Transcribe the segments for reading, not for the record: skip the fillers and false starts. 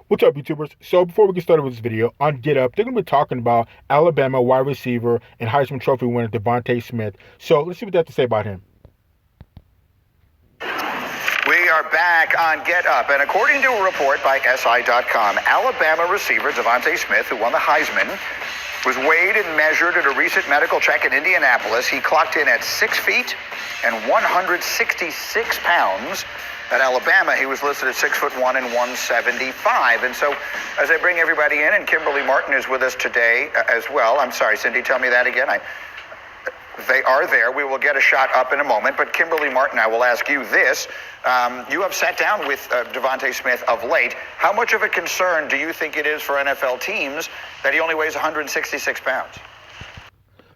What's up, YouTubers? So before we get started with this video, on Get Up, they're going to be talking about Alabama wide receiver and Heisman Trophy winner DeVonta Smith. So let's see what they have to say about him. We are back on Get Up, and according to a report by SI.com, Alabama receiver DeVonta Smith, who won the Heisman, was weighed and measured at a recent medical check in Indianapolis. He clocked in at 6 feet and 166 pounds. At Alabama, he was listed at 6'1" and 175. And so, as I bring everybody in, and Kimberly Martin is with us today as well. I'm sorry, Cindy, tell me that again. They are there. We will get a shot up in a moment. But Kimberly Martin, I will ask you this. You have sat down with DeVonta Smith of late. How much of a concern do you think it is for NFL teams that he only weighs 166 pounds?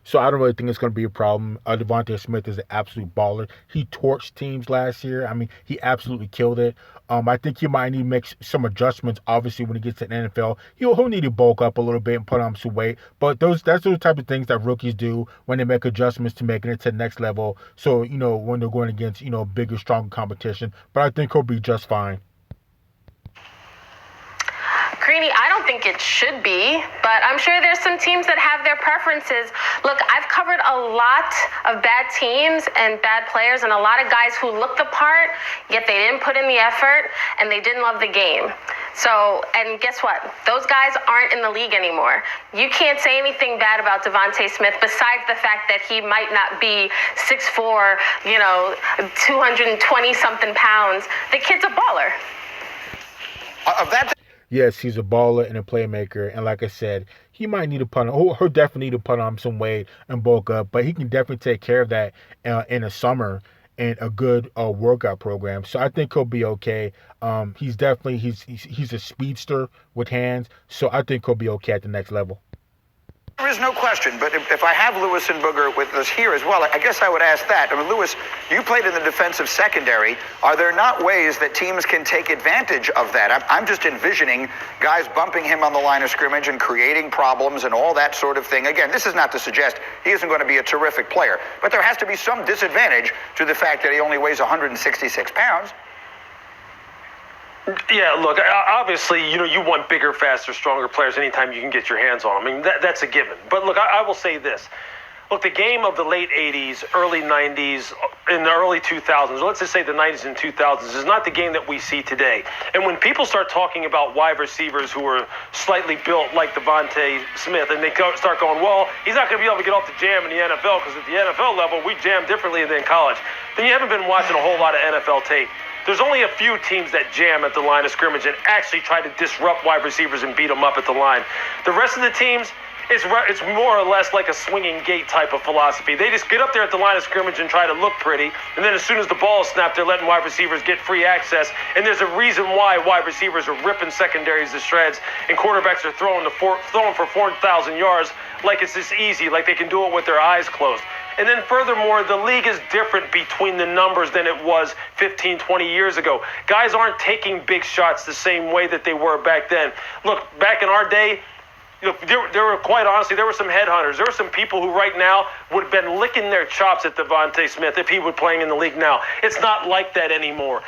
So I don't really think it's going to be a problem. DeVonta Smith is an absolute baller. He torched teams last year. I mean, he absolutely killed it. I think he might need to make some adjustments. Obviously, when he gets to the NFL, he'll need to bulk up a little bit and put on some weight. But that's the type of things that rookies do when they make adjustments to making it to the next level. So, when they're going against, bigger, stronger competition. But I think he'll be just fine. Greeny, I don't think it should be, but I'm sure there's some teams that have their preferences. Look, I've covered a lot of bad teams and bad players and a lot of guys who looked the part, yet they didn't put in the effort and they didn't love the game. So, and guess what? Those guys aren't in the league anymore. You can't say anything bad about DeVonta Smith besides the fact that he might not be 6'4", 220-something pounds. The kid's a baller. Yes, he's a baller and a playmaker, and like I said, he might need to put on. He'll definitely need to put on some weight and bulk up, but he can definitely take care of that in the summer and a good workout program. So I think he'll be okay. He's a speedster with hands, so I think he'll be okay at the next level. There is no question, but if I have Lewis and Booger with us here as well, I guess I would ask that. I mean, Lewis, you played in the defensive secondary. Are there not ways that teams can take advantage of that? I'm just envisioning guys bumping him on the line of scrimmage and creating problems and all that sort of thing. Again, this is not to suggest he isn't going to be a terrific player, but there has to be some disadvantage to the fact that he only weighs 166 pounds. Yeah, look, obviously, you want bigger, faster, stronger players anytime you can get your hands on them. I mean, that's a given. But look, I will say this. Look, the game of the late 80s, early 90s, in the early 2000s, let's just say the 90s and 2000s, is not the game that we see today. And when people start talking about wide receivers who are slightly built like DeVonta Smith, and they start going, well, he's not going to be able to get off the jam in the NFL because at the NFL level, we jam differently than in college, then you haven't been watching a whole lot of NFL tape. There's only a few teams that jam at the line of scrimmage and actually try to disrupt wide receivers and beat them up at the line. The rest of the teams, it's more or less like a swinging gate type of philosophy. They just get up there at the line of scrimmage and try to look pretty, and then as soon as the ball is snapped, they're letting wide receivers get free access, and there's a reason why wide receivers are ripping secondaries to shreds, and quarterbacks are throwing for 4,000 yards like it's this easy, like they can do it with their eyes closed. And then furthermore, the league is different between the numbers than it was 15, 20 years ago. Guys aren't taking big shots the same way that they were back then. Look, back in our day, there were, quite honestly, there were some headhunters. There were some people who right now would have been licking their chops at DeVonta Smith if he were playing in the league now. It's not like that anymore.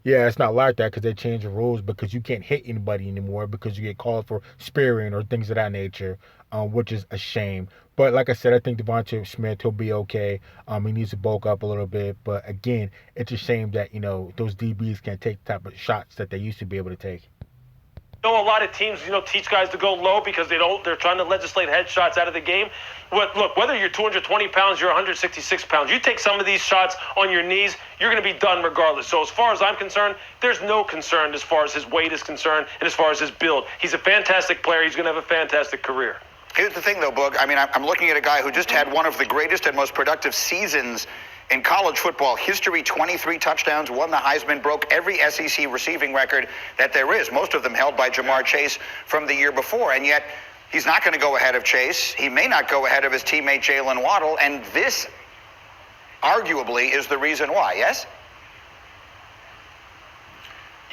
Yeah, it's not like that because they changed the rules because you can't hit anybody anymore because you get called for spearing or things of that nature, which is a shame. But like I said, I think DeVonta Smith, he'll be okay. He needs to bulk up a little bit. But again, it's a shame that, those DBs can't take the type of shots that they used to be able to take. A lot of teams, teach guys to go low because they're trying to legislate headshots out of the game. Look, whether you're 220 pounds, you're 166 pounds, you take some of these shots on your knees, you're going to be done regardless. So as far as I'm concerned, there's no concern as far as his weight is concerned and as far as his build. He's a fantastic player. He's going to have a fantastic career. Here's the thing, though, Boog. I mean, I'm looking at a guy who just had one of the greatest and most productive seasons in college football history. 23 touchdowns, won the Heisman, broke every SEC receiving record that there is, most of them held by Jamar Chase from the year before. And yet, he's not going to go ahead of Chase. He may not go ahead of his teammate Jalen Waddle. And this, arguably, is the reason why, yes?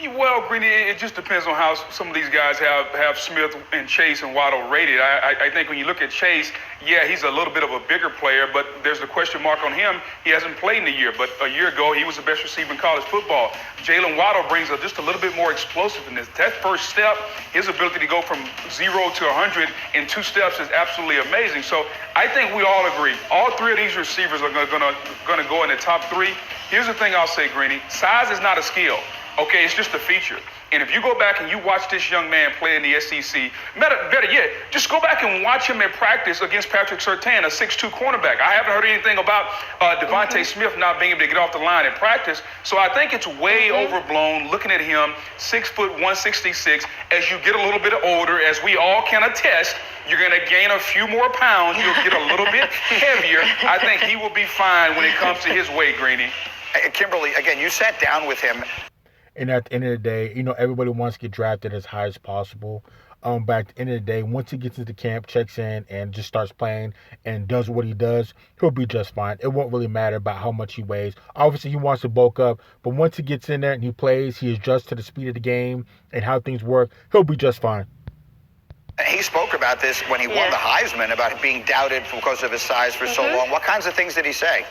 Well, Greeny, it just depends on how some of these guys have Smith and Chase and Waddle rated. I think when you look at Chase, yeah, he's a little bit of a bigger player, but there's the question mark on him. He hasn't played in a year, but a year ago, he was the best receiver in college football. Jalen Waddle brings just a little bit more explosiveness. That first step, his ability to go from 0 to 100 in 2 steps is absolutely amazing. So I think we all agree. All 3 of these receivers are going to go in the top 3. Here's the thing I'll say, Greeny. Size is not a skill. Okay, it's just a feature. And if you go back and you watch this young man play in the SEC, better yet, just go back and watch him in practice against Patrick Surtain, a 6'2 cornerback. I haven't heard anything about DeVonta Smith not being able to get off the line in practice. So I think it's way overblown looking at him, 6 foot 166. As you get a little bit older, as we all can attest, you're going to gain a few more pounds. You'll get a little bit heavier. I think he will be fine when it comes to his weight, Greeny. Kimberly, again, you sat down with him. And at the end of the day, everybody wants to get drafted as high as possible. But at the end of the day, once he gets into camp, checks in, and just starts playing and does what he does, he'll be just fine. It won't really matter about how much he weighs. Obviously, he wants to bulk up, but once he gets in there and he plays, he adjusts to the speed of the game and how things work, he'll be just fine. He spoke about this when he won the Heisman, about being doubted because of his size for so long. What kinds of things did he say?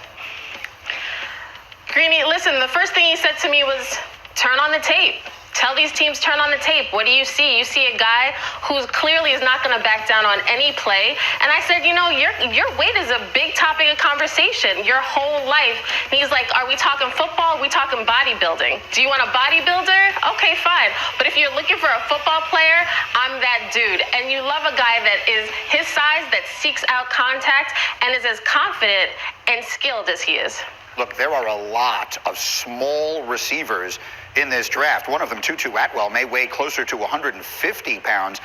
Greeny, listen, the first thing he said to me was, turn on the tape. Tell these teams, turn on the tape. What do you see? You see a guy who clearly is not going to back down on any play. And I said, your weight is a big topic of conversation your whole life. And he's like, are we talking football? Are we talking bodybuilding? Do you want a bodybuilder? Okay, fine. But if you're looking for a football player, I'm that dude. And you love a guy that is his size, that seeks out contact, and is as confident and skilled as he is. Look, there are a lot of small receivers in this draft. One of them, Tutu Atwell, may weigh closer to 150 pounds.